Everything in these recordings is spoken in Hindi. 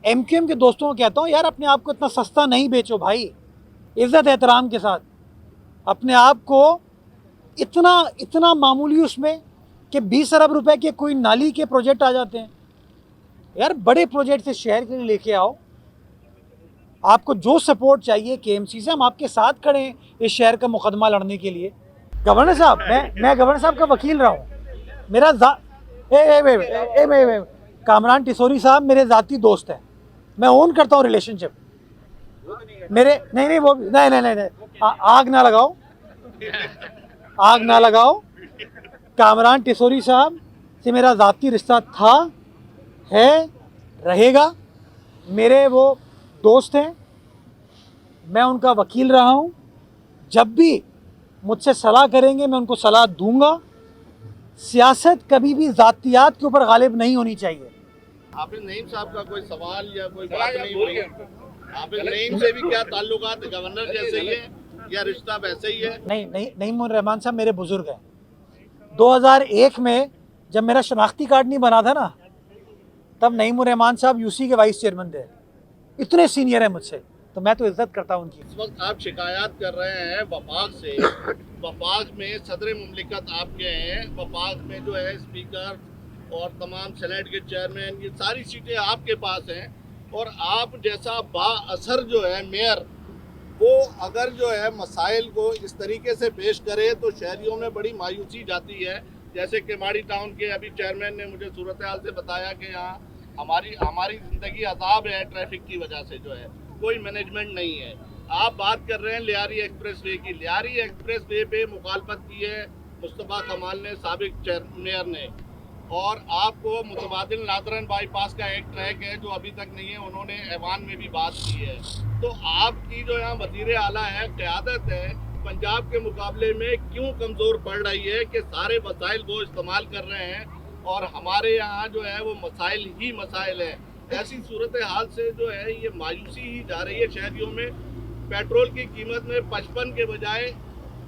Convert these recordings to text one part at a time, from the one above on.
एमक्यूएम के दोस्तों को कहता हूँ, यार अपने आप को इतना सस्ता नहीं बेचो भाई, इज़्ज़त एहतराम के साथ। अपने आप को इतना इतना मामूली उसमें कि 20 अरब रुपए के कोई नाली के प्रोजेक्ट आ जाते हैं। यार बड़े प्रोजेक्ट इस शहर के लिए लेके आओ। आपको जो सपोर्ट चाहिए केएमसी से, हम आपके साथ खड़े हैं इस शहर का मुकदमा लड़ने के लिए। गवर्नर साहब, मैं गवर्नर साहब का वकील रहा हूँ। मेरा कामरान टिसोरी साहब मेरे ज़ाती दोस्त हैं, मैं ओन करता हूँ रिलेशनशिप मेरे। नहीं वो नहीं, आग ना लगाओ, आग ना लगाओ। कामरान टिसोरी साहब से मेरा ज़ाती रिश्ता था, है, रहेगा। मेरे वो दोस्त हैं, मैं उनका वकील रहा हूँ। जब भी मुझसे सलाह करेंगे मैं उनको सलाह दूंगा। सियासत कभी भी ज़ातियात के ऊपर गालिब नहीं होनी चाहिए। हाफिज नईम साहब का कोई सवाल या कोई बात नहीं हुई? हाफिज नईम से भी क्या ताल्लुकात गवर्नर जैसे ही है या रिश्ता वैसे ही है? नहीं, नईम रहमान साहब मेरे बुजुर्ग हैं। 2001 में जब मेरा शनाख्ती कार्ड नहीं बना था ना, तब नईम रहमान साहब यूसी के वाइस चेयरमैन थे। इतने सीनियर हैं मुझसे, तो मैं तो इज्जत करता हूँ उनकी। इस वक्त आप शिकायत कर रहे हैं वफाक से। वफाक में सदर मुमलिकत आपके हैं, वफाक में जो है स्पीकर और तमाम सेनेट के चेयरमैन, ये सारी सीटें आपके पास हैं। और आप जैसा बाअसर जो है मेयर, वो अगर जो है मसाइल को इस तरीके से पेश करे तो शहरियों में बड़ी मायूसी जाती है। जैसे कि माड़ी टाउन के अभी चेयरमैन ने मुझे सूरत हाल से बताया कि यहाँ हमारी ज़िंदगी अजाब है, ट्रैफिक की वजह से जो है कोई मैनेजमेंट नहीं है। आप बात कर रहे हैं लियारी एक्सप्रेस वे की। लियारी एक्सप्रेस वे पे मुखालफत की है मुस्तफ़ा कमाल ने, साबिक मेयर ने। और आपको मुतबादिल नादरन बाईपास का एक ट्रैक है जो अभी तक नहीं है, उन्होंने ऐवान में भी बात की है। तो आपकी जो यहाँ वज़ीर आला है, क़यादत है, पंजाब के मुकाबले में क्यों कमज़ोर पड़ रही है कि सारे वसाइल वो इस्तेमाल कर रहे हैं और हमारे यहाँ जो है वो मसाइल ही मसाइल है। ऐसी सूरत हाल से जो है ये मायूसी ही जा रही है शहरियों में। पेट्रोल की कीमत में 55 के बजाय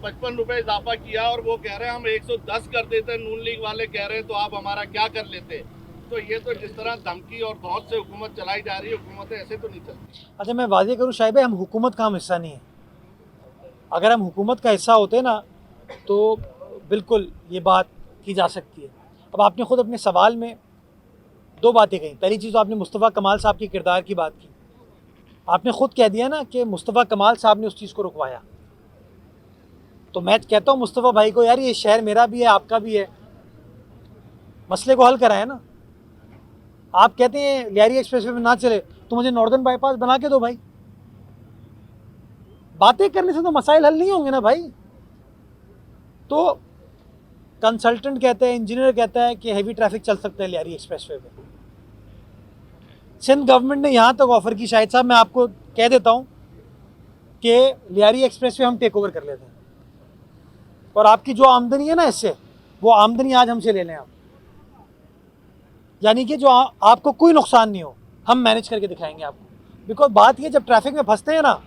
55 रुपये इजाफा किया और वो कह रहे हैं हम 110 कर देते हैं, नून लीग वाले कह रहे हैं तो आप हमारा क्या कर लेते। तो ये तो जिस तरह धमकी और धौंस से हुकूमत चलाई जा रही है, हुकूमतें ऐसे तो नहीं चलती। अच्छा मैं वाज़ेह करूँ शाहिद भाई, हम हुकूमत का हम हिस्सा नहीं है। अगर हम हुकूमत का हिस्सा होते ना तो बिल्कुल ये बात की जा सकती है। अब आपने ख़ुद अपने सवाल में दो बातें कही। पहली चीज़ तो आपने मुस्तफ़ा कमाल साहब के किरदार की बात की। आपने ख़ुद कह दिया ना कि मुस्तफ़ा कमाल साहब ने उस चीज़ को रुकवाया। तो मैं कहता हूँ मुस्तफ़ा भाई को, यार ये शहर मेरा भी है, आपका भी है, मसले को हल कराए ना। आप कहते हैं लियारी एक्सप्रेसवे में ना चले तो मुझे नॉर्दर्न बाईपास बना के दो भाई। बातें करने से तो मसाइल हल नहीं होंगे ना भाई। तो कंसल्टेंट कहते हैं, इंजीनियर कहता है कि हैवी ट्रैफिक चल सकता है लियारी एक्सप्रेसवे पे। सिंध गवर्नमेंट ने यहाँ तक ऑफ़र की, शाहिद साहब मैं आपको कह देता हूँ कि लियारी एक्सप्रेसवे हम टेक ओवर कर लेते हैं और आपकी जो आमदनी है ना इससे, वो आमदनी आज हमसे ले लें आप। यानी कि जो आपको कोई नुकसान नहीं हो, हम मैनेज करके दिखाएंगे आपको। बिकॉज बात ये, जब ट्रैफिक में फंसते हैं ना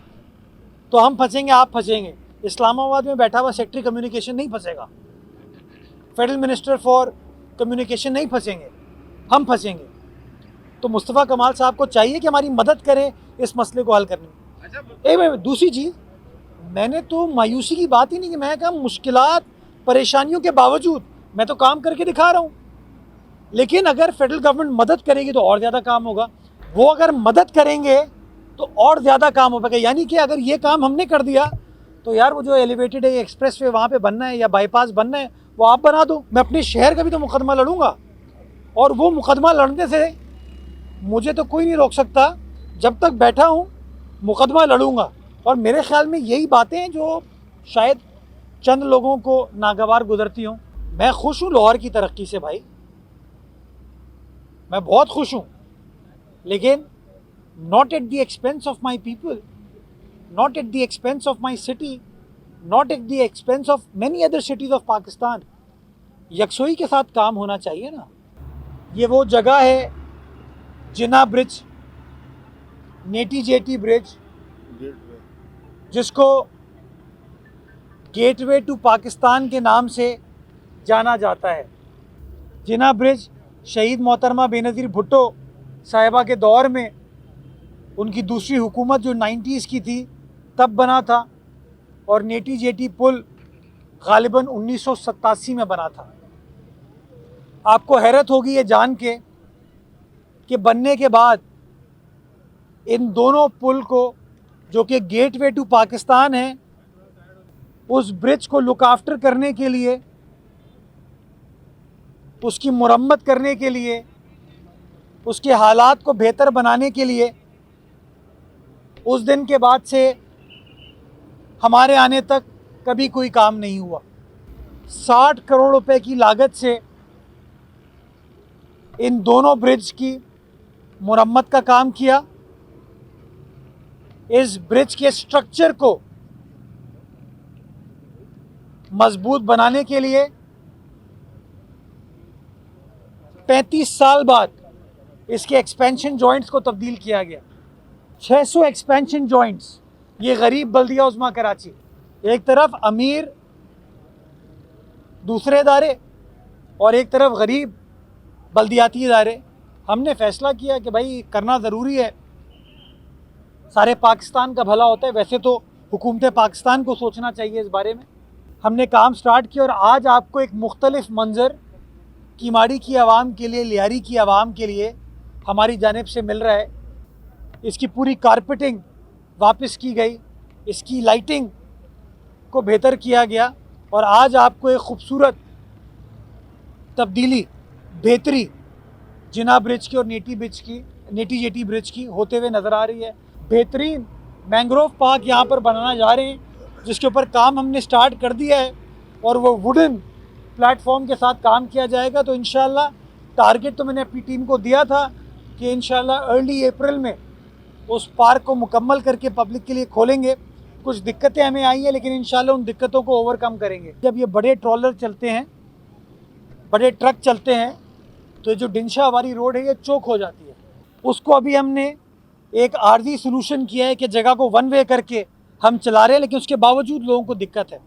तो हम फंसेंगे, आप फंसेंगे। इस्लामाबाद में बैठा हुआ सेक्रेटरी कम्युनिकेशन नहीं फंसेगा, फेडरल मिनिस्टर फॉर कम्युनिकेशन नहीं फंसेंगे, हम फंसेंगे। तो मुस्तफ़ा कमाल साहब को चाहिए कि हमारी मदद करें इस मसले को हल करने में। एक दूसरी चीज़, मैंने तो मायूसी की बात ही नहीं की। मैं कहा मुश्किलात परेशानियों के बावजूद मैं तो काम करके दिखा रहा हूँ। लेकिन अगर फेडरल गवर्नमेंट मदद करेगी तो और ज़्यादा काम होगा, वो अगर मदद करेंगे तो और ज़्यादा काम हो पाएगा। यानी कि अगर ये काम हमने कर दिया तो यार वो जो एलिवेटेड है एक्सप्रेस वे वहाँ पे बनना है या बाईपास बनना है, वो आप बना दो। मैं अपने शहर का भी तो मुकदमा लड़ूंगा और वो मुकदमा लड़ने से मुझे तो कोई नहीं रोक सकता। जब तक बैठा हूँ मुकदमा लड़ूंगा। और मेरे ख्याल में यही बातें हैं जो शायद चंद लोगों को नागवार गुजरती हों। मैं खुश हूँ लाहौर की तरक्की से भाई, मैं बहुत खुश हूँ, लेकिन not at the expense of my people, not at the expense of my city, not at the expense of many other cities of Pakistan. यकसोई के साथ काम होना चाहिए ना। ये वो जगह है जिना ब्रिज, नेटी जेटी ब्रिज, जिसको गेटवे टू पाकिस्तान के नाम से जाना जाता है। जिना ब्रिज शहीद मोहतरमा बेनज़ीर भुट्टो साहिबा के दौर में उनकी दूसरी हुकूमत जो 90s की थी तब बना था, और नेटी जेटी पुल गालिबन 1987 में बना था। आपको हैरत होगी ये जान के कि बनने के बाद इन दोनों पुल को, जो कि गेटवे टू पाकिस्तान है, उस ब्रिज को लुक आफ्टर करने के लिए, उसकी मुरम्मत करने के लिए, उसके हालात को बेहतर बनाने के लिए उस दिन के बाद से हमारे आने तक कभी कोई काम नहीं हुआ। 60 करोड़ रुपए की लागत से इन दोनों ब्रिज की मुरम्मत का काम किया। इस ब्रिज के स्ट्रक्चर को मजबूत बनाने के लिए 35 साल बाद इसके एक्सपेंशन जॉइंट्स को तब्दील किया गया। 600 एक्सपेंशन जॉइंट्स, ये गरीब बल्दिया उज़्मा कराची, एक तरफ अमीर दूसरे इदारे और एक तरफ गरीब बल्दियाती इदारे। हमने फ़ैसला किया कि भाई करना ज़रूरी है, सारे पाकिस्तान का भला होता है। वैसे तो हुकूमत पाकिस्तान को सोचना चाहिए इस बारे में। हमने काम स्टार्ट किया और आज आपको एक मुख्तलिफ मंज़र कीमाड़ी की आवाम के लिए, लियारी की आवाम के लिए हमारी जानिब से मिल रहा है। इसकी पूरी कारपेटिंग वापस की गई, इसकी लाइटिंग को बेहतर किया गया और आज आपको एक ख़ूबसूरत तब्दीली, बेहतरी जिना ब्रिज की और नेटी जेटी ब्रिज की होते हुए नज़र आ रही है। बेहतरीन मैंग्रोव पार्क यहाँ पर बनाना जा रहे हैं, जिसके ऊपर काम हमने स्टार्ट कर दिया है और वो वुडन प्लेटफॉर्म के साथ काम किया जाएगा। तो इंशाल्लाह टारगेट तो मैंने अपनी टीम को दिया था कि इंशाल्लाह अर्ली अप्रैल में उस पार्क को मुकम्मल करके पब्लिक के लिए खोलेंगे। कुछ दिक्कतें हमें आई हैं, लेकिन इंशाल्लाह उन दिक्कतों को ओवरकम करेंगे। जब ये बड़े ट्रॉलर चलते हैं, बड़े ट्रक चलते हैं, तो जो डिंशा वाली रोड है ये चौक हो जाती है। उसको अभी हमने एक आर्जी सलूशन किया है कि जगह को वन वे करके हम चला रहे हैं, लेकिन उसके बावजूद लोगों को दिक्कत है।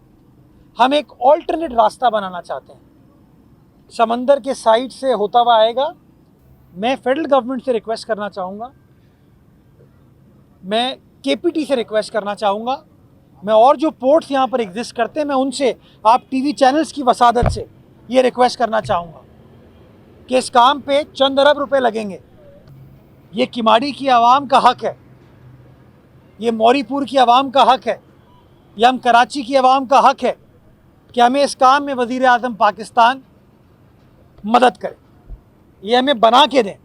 हम एक ऑल्टरनेट रास्ता बनाना चाहते हैं, समंदर के साइड से होता हुआ आएगा। मैं फेडरल गवर्नमेंट से रिक्वेस्ट करना चाहूँगा, मैं केपीटी से रिक्वेस्ट करना चाहूँगा, मैं और जो पोर्ट्स यहाँ पर एग्जिस्ट करते हैं, मैं उनसे, आप टीवी चैनल्स की वसादत से ये रिक्वेस्ट करना चाहूँगा कि इस काम पे चंद अरब रुपए लगेंगे। ये किमाड़ी की आवाम का हक है, ये मौरीपुर की आवाम का हक है, ये हम कराची की आवाम का हक है कि हमें इस काम में वज़ीर आज़म पाकिस्तान मदद करे, ये हमें बना के दें।